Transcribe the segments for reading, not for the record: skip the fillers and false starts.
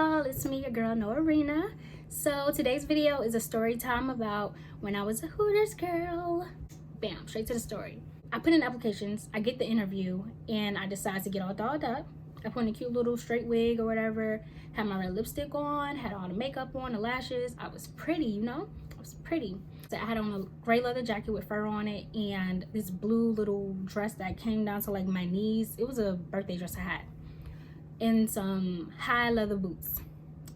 y'all, it's me, your girl Norina. So today's video is a story time about when I was a Hooters girl. Bam, straight to the story. I put in applications, I get the interview, and I decide to get all dolled up. I put in a cute little straight wig or whatever, had my red lipstick on, had all the makeup on, the lashes. I was pretty, you know? I was pretty. So I had on a gray leather jacket with fur on it and this blue little dress that came down to like my knees. It was a birthday dress I had. And some high leather boots.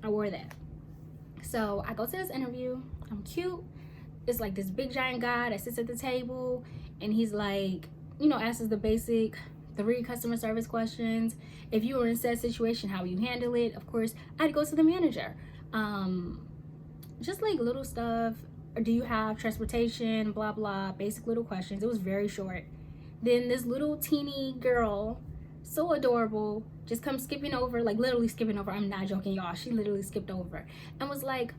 I wore that. So I go to this interview. I'm cute. It's like this big giant guy that sits at the table and he's like, you know, asks the basic 3 customer service questions. If you were in said situation, how you handle it. Of course, I'd go to the manager. Just like little stuff. Or do you have transportation? Blah blah. Basic little questions. It was very short. Then this little teeny girl, so adorable, just comes skipping over, like literally skipping over. I'm not joking, y'all. She literally skipped over and was like,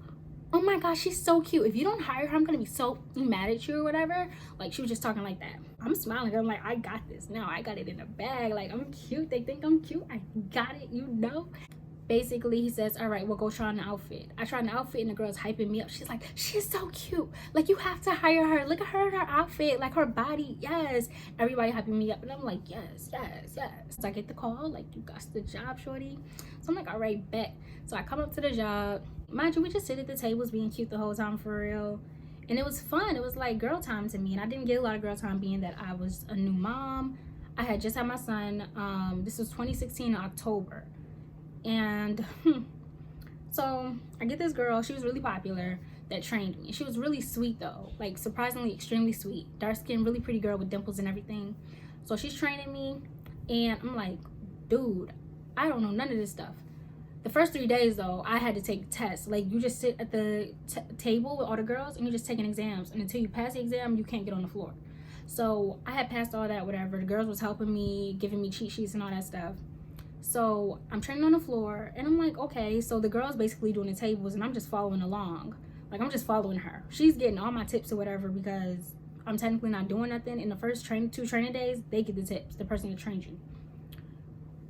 oh my gosh, she's so cute. If you don't hire her, I'm gonna be so mad at you or whatever. Like, she was just talking like that. I'm smiling. I'm like, I got this now. I got it in a bag. Like, I'm cute. They think I'm cute. I got it, you know. Basically, he says, all right, we'll go try on the outfit. I try on the outfit and the girl's hyping me up. She's like, she's so cute. Like, you have to hire her. Look at her in her outfit, like her body. Yes. Everybody hyping me up. And I'm like, yes, yes, yes. So I get the call, like, you got the job, shorty. So I'm like, all right, bet. So I come up to the job. Mind you, we just sit at the tables being cute the whole time for real. And it was fun. It was like girl time to me. And I didn't get a lot of girl time being that I was a new mom. I had just had my son. This was 2016 October. And so I get this girl. She was really popular that trained me. She was really sweet though, like surprisingly extremely sweet, dark skin, really pretty girl with dimples and everything. So she's training me and I'm like, dude, I don't know none of this stuff. The first 3 days though, I had to take tests. Like, you just sit at the table with all the girls and you're just taking exams, and until you pass the exam you can't get on the floor. So I had passed all that, whatever. The girls was helping me, giving me cheat sheets and all that stuff. So I'm training on the floor and I'm like, okay, so the girl's basically doing the tables and I'm just following along. Like, I'm just following her. She's getting all my tips or whatever because I'm technically not doing nothing. In the first 2 training days, they get the tips, the person that trained you.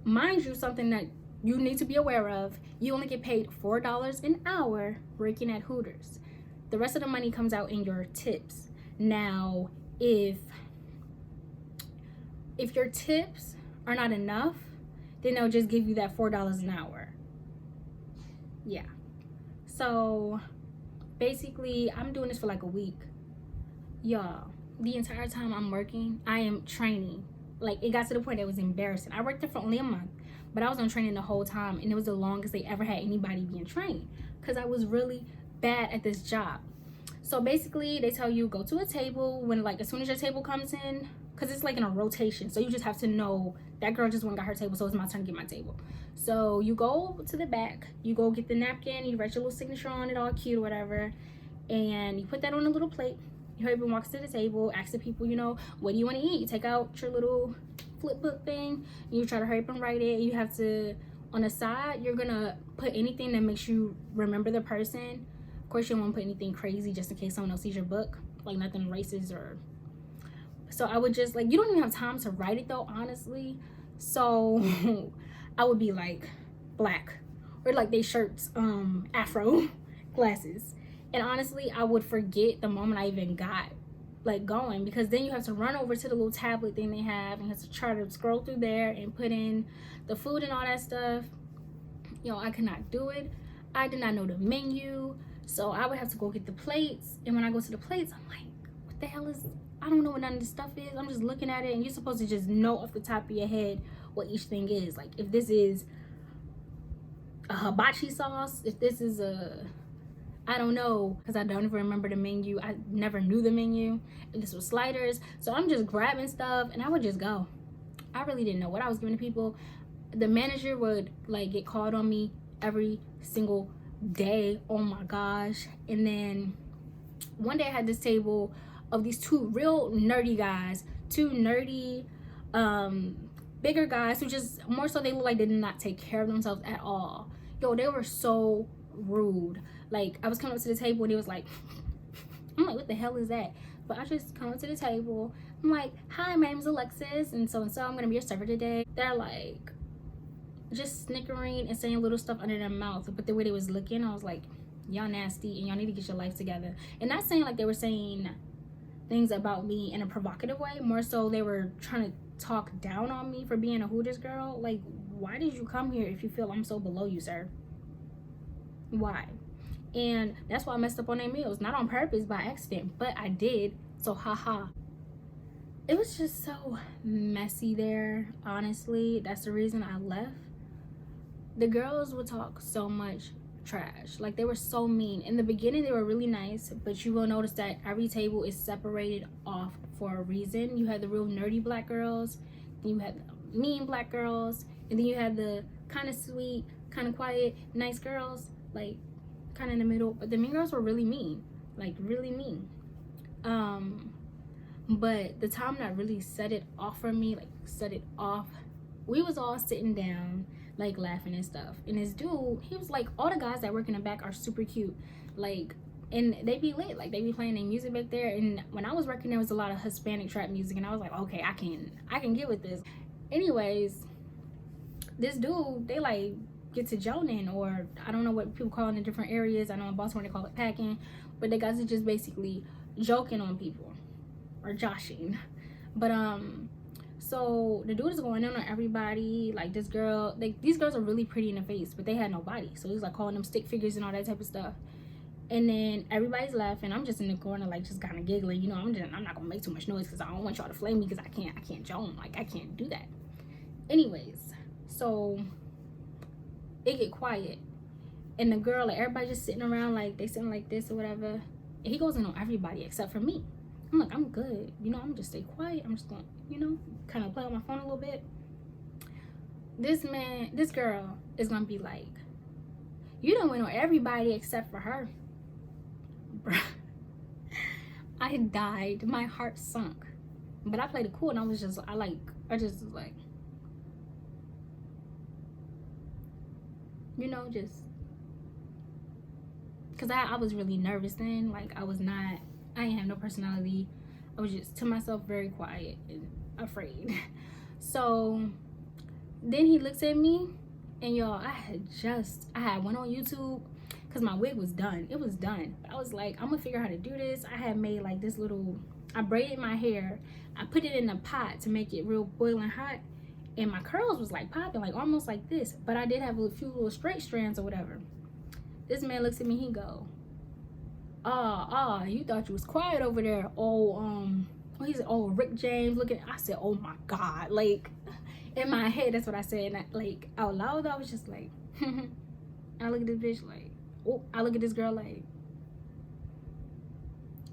Mind you, something that you need to be aware of, you only get paid $4 an hour working at Hooters. The rest of the money comes out in your tips. Now, if your tips are not enough, then they'll just give you that $4 an hour. Yeah. So basically, I'm doing this for like a week. Y'all, the entire time I'm working, I am training. Like, it got to the point that it was embarrassing. I worked there for only a month, but I was on training the whole time, and it was the longest they ever had anybody being trained because I was really bad at this job. So basically, they tell you go to a table when, like, as soon as your table comes in, because it's like in a rotation, so you just have to know that girl just went and got her table, so it's my turn to get my table. So you go to the back, you go get the napkin, you write your little signature on it, all cute or whatever, and you put that on a little plate. Your husband walks to the table, asks the people, you know, what do you want to eat? You take out your little flip book thing, and you try to hurry up and write it. You have to, on the side, you're gonna put anything that makes you remember the person. Of course, you don't want to put anything crazy just in case someone else sees your book, like nothing racist or. So I would just, like, you don't even have time to write it though, honestly. So I would be like black, or like they shirts, afro glasses. And honestly, I would forget the moment I even got like going, because then you have to run over to the little tablet thing they have and you have to try to scroll through there and put in the food and all that stuff. You know, I could not do it. I did not know the menu. So I would have to go get the plates. And when I go to the plates, I'm like, what the hell is, I don't know what none of this stuff is. I'm just looking at it, and you're supposed to just know off the top of your head what each thing is. Like, if this is a hibachi sauce, if this is a, I don't know, because I don't even remember the menu. I never knew the menu. If this was sliders. So I'm just grabbing stuff and I would just go. I really didn't know what I was giving to people. The manager would like get called on me every single day. Oh my gosh. And then one day I had this table of these 2 real nerdy guys, 2 nerdy bigger guys who just, more so, they look like they did not take care of themselves at all. Yo, they were so rude. Like, I was coming up to the table and it was like I'm like, what the hell is that? But I just come up to the table. I'm like, hi, my name is Alexis and so I'm gonna be your server today. They're like, just snickering and saying little stuff under their mouth. But the way they was looking, I was like, y'all nasty and y'all need to get your life together. And not saying like they were saying things about me in a provocative way, more so they were trying to talk down on me for being a Hooters girl. Like, why did you come here if you feel I'm so below you, sir? Why? And that's why I messed up on their meals. Not on purpose, by accident, but I did. So haha. It was just so messy there, honestly. That's the reason I left. The girls would talk so much trash. Like, they were so mean. In the beginning, they were really nice, but you will notice that every table is separated off for a reason. You had the real nerdy black girls, then you had the mean black girls, and then you had the kind of sweet, kind of quiet, nice girls, like kind of in the middle. But the mean girls were really mean, like really mean. But the time that really set it off for me, like set it off, we was all sitting down, like laughing and stuff. And this dude, he was like, all the guys that work in the back are super cute, like, and they be lit, like they be playing their music back there. And when I was working, there was a lot of Hispanic trap music, and I was like, okay, I can get with this. Anyways, this dude, they like get to joning, or I don't know what people call it in different areas. I know in Baltimore they call it packing, but the guys are just basically joking on people or joshing. But so the dude is going in on everybody. Like this girl, these girls are really pretty in the face, but they had no body. So he's like calling them stick figures and all that type of stuff. And then everybody's laughing. I'm just in the corner, like just kind of giggling. You know, I'm not gonna make too much noise because I don't want y'all to flame me, because I can't joan. Like I can't do that. Anyways, so it get quiet, and the girl, like everybody just sitting around, like they sitting like this or whatever. And he goes in on everybody except for me. I'm like, I'm good, you know, I'm just stay quiet. I'm just gonna, you know, kind of play on my phone a little bit. This girl is gonna be like, you done went on everybody except for her. Bruh. I died. My heart sunk. But I played it cool, and I just was like, you know, just because I was really nervous then. Like I didn't have no personality. I was just to myself, very quiet and afraid. So then he looks at me, and y'all, I had went on YouTube because my wig was done. It was done. I was like, I'm gonna figure out how to do this. I had made like this little, I braided my hair. I put it in a pot to make it real boiling hot. And my curls was like popping, like almost like this. But I did have a few little straight strands or whatever. This man looks at me, he go, you thought you was quiet over there. He said, oh, Rick James looking. I said, oh my God. Like in my head, that's what I said. And like out loud, I was just like, I look at this bitch like, oh, I look at this girl like.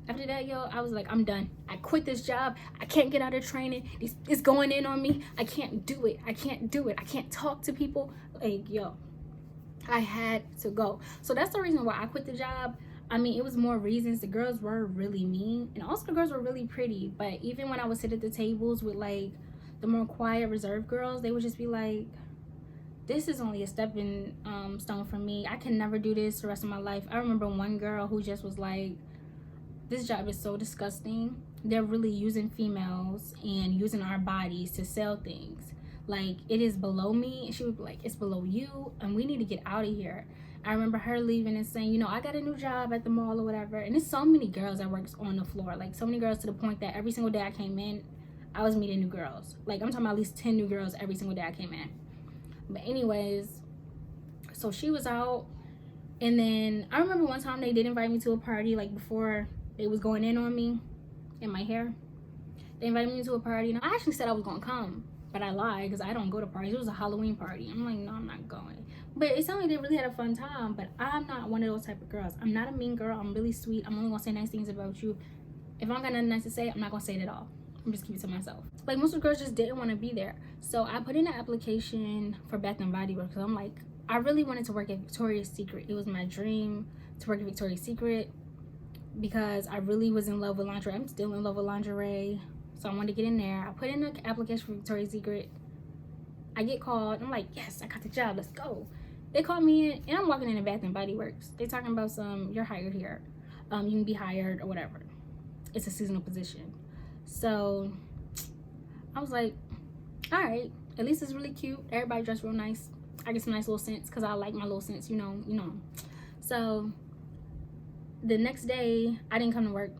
After that, yo, I was like, I'm done. I quit this job. I can't get out of training. It's going in on me. I can't do it. I can't talk to people. Like, yo, I had to go. So that's the reason why I quit the job. I mean, it was more reasons. The girls were really mean, and also the girls were really pretty. But even when I would sit at the tables with like the more quiet, reserved girls, they would just be like, this is only a stepping stone for me. I can never do this the rest of my life. I remember one girl who just was like, this job is so disgusting. They're really using females and using our bodies to sell things. Like, it is below me. And she would be like, it's below you, and we need to get out of here. I remember her leaving and saying, you know, I got a new job at the mall or whatever. And there's so many girls that works on the floor. Like, so many girls to the point that every single day I came in, I was meeting new girls. Like, I'm talking about at least 10 new girls every single day I came in. But anyways, so she was out. And then I remember one time they did invite me to a party, like before they was going in on me in my hair. They invited me to a party, and I actually said I was gonna come, but I lied because I don't go to parties. It was a Halloween party. I'm like, no, I'm not going. But it sounded like they really had a fun time. But I'm not one of those type of girls. I'm not a mean girl. I'm really sweet. I'm only gonna say nice things about you. If I don't got nothing nice to say, I'm not gonna say it at all. I'm just keep it to myself. Like, most of the girls just didn't want to be there. So I put in an application for Bath and Body Works because I'm like, I really wanted to work at Victoria's Secret. It was my dream to work at Victoria's Secret, because I really was in love with lingerie. I'm still in love with lingerie, so I wanted to get in there. I put in an application for Victoria's Secret. I get called. I'm like, yes, I got the job. Let's go. They called me in, and I'm walking in the Bath and Body Works. They talking about you're hired here. You can be hired or whatever. It's a seasonal position. So I was like, all right. At least it's really cute. Everybody dressed real nice. I get some nice little scents because I like my little scents, you know. So the next day, I didn't come to work.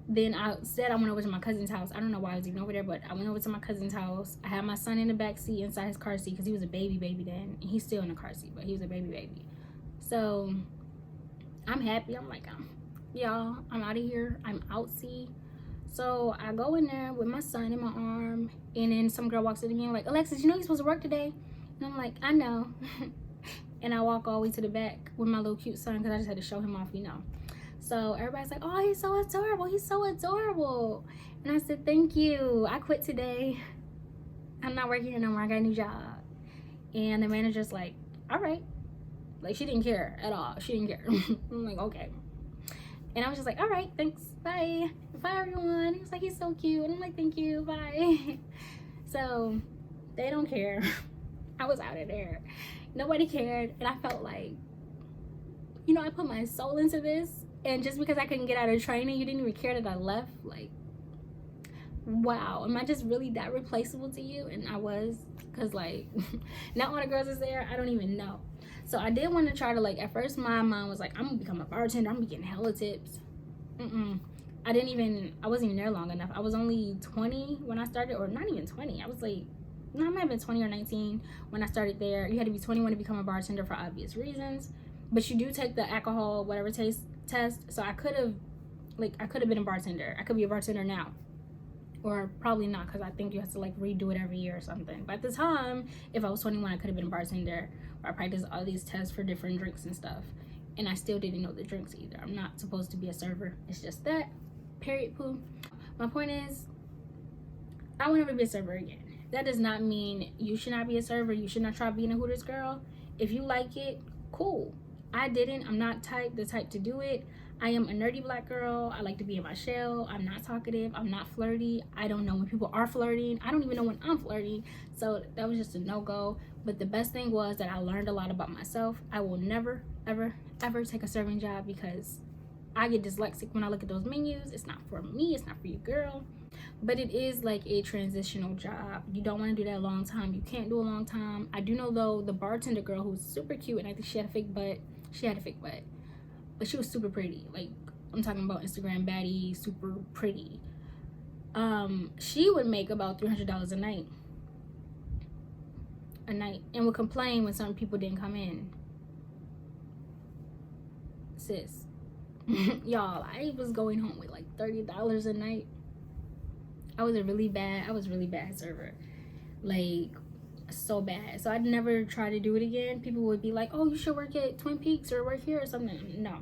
Then I said I went over to my cousin's house. I don't know why I was even over there, but I went over to my cousin's house. I had my son in the back seat inside his car seat because he was a baby then. And he's still in the car seat, but he was a baby. So I'm happy. I'm like, y'all, I'm out of here. I'm outsy. So I go in there with my son in my arm, and then some girl walks in to me and like, Alexis, you know you're supposed to work today? And I'm like, I know. And I walk all the way to the back with my little cute son because I just had to show him off, you know. So everybody's like, oh, he's so adorable. He's so adorable. And I said, thank you. I quit today. I'm not working here no more. I got a new job. And the manager's like, all right. Like, she didn't care at all. She didn't care. I'm like, okay. And I was just like, all right, thanks. Bye. Bye, everyone. He was like, he's so cute. And I'm like, thank you. Bye. So they don't care. I was out of there. Nobody cared. And I felt like, you know, I put my soul into this. And just because I couldn't get out of training, you didn't even care that I left. Like, wow, am I just really that replaceable to you? And I was, because like, not all the girls is there. I don't even know. So I did want to try to, like, at first my mom was like, I'm gonna become a bartender. I'm gonna be getting hella tips. I wasn't even there long enough. I was only 20 when I started, or not even 20. I was like, no, I might have been 20 or 19 when I started there. You had to be 21 to become a bartender for obvious reasons. But you do take the alcohol, whatever taste test. So I could have been a bartender. I could be a bartender now, or probably not, because I think you have to like redo it every year or something. But at the time, if I was 21, I could have been a bartender. Where I practiced all these tests for different drinks and stuff, and I still didn't know the drinks either. I'm not supposed to be a server. It's just that. Period. Poo. My point is, I will never be a server again. That does not mean you should not be a server. You should not try being a Hooters girl. If you like it, cool. I didn't. I'm not the type to do it. I am a nerdy black girl. I like to be in my shell. I'm not talkative. I'm not flirty. I don't know when people are flirting. I don't even know when I'm flirting. So that was just a no-go. But the best thing was that I learned a lot about myself. I will never, ever, ever take a serving job because I get dyslexic when I look at those menus. It's not for me. It's not for you, girl. But it is like a transitional job. You don't want to do that a long time. You can't do a long time. I do know, though, the bartender girl who's super cute, and I think she had a fake butt. She had a fake butt, but she was super pretty. Like, I'm talking about Instagram baddie, super pretty. She would make about $300 a night, and would complain when some people didn't come in. Sis, y'all, I was going home with like $30 a night. I was really bad server, like, so bad. So I'd never try to do it again. People would be like, oh, you should work at Twin Peaks or work here or something. No,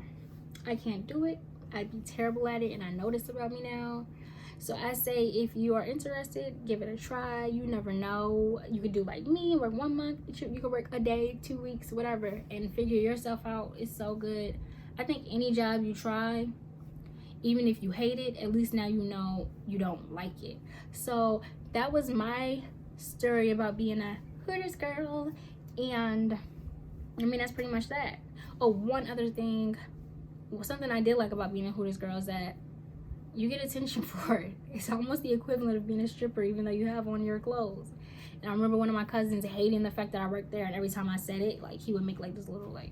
I can't do it. I'd be terrible at it, and I know this about me now. So I say, if you are interested, give it a try. You never know. You could do like me, work 1 month. You could work a day, 2 weeks, whatever, and figure yourself out. It's so good. I think any job you try, even if you hate it, at least now you know you don't like it. So that was my story about being a Hooters girl, and I mean, that's pretty much that. Oh, one other thing, something I did like about being a Hooters girl is that you get attention for it. It's almost the equivalent of being a stripper, even though you have on your clothes. And I remember one of my cousins hating the fact that I worked there, and every time I said it, like, he would make like this little like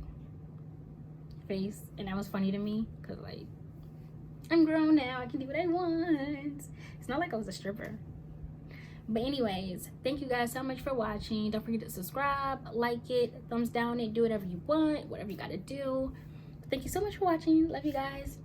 face, and that was funny to me because, like, I'm grown now, I can do what I want. It's not like I was a stripper. But anyways, thank you guys so much for watching. Don't forget to subscribe, like it, thumbs down it, do whatever you want, whatever you gotta do. Thank you so much for watching. Love you guys.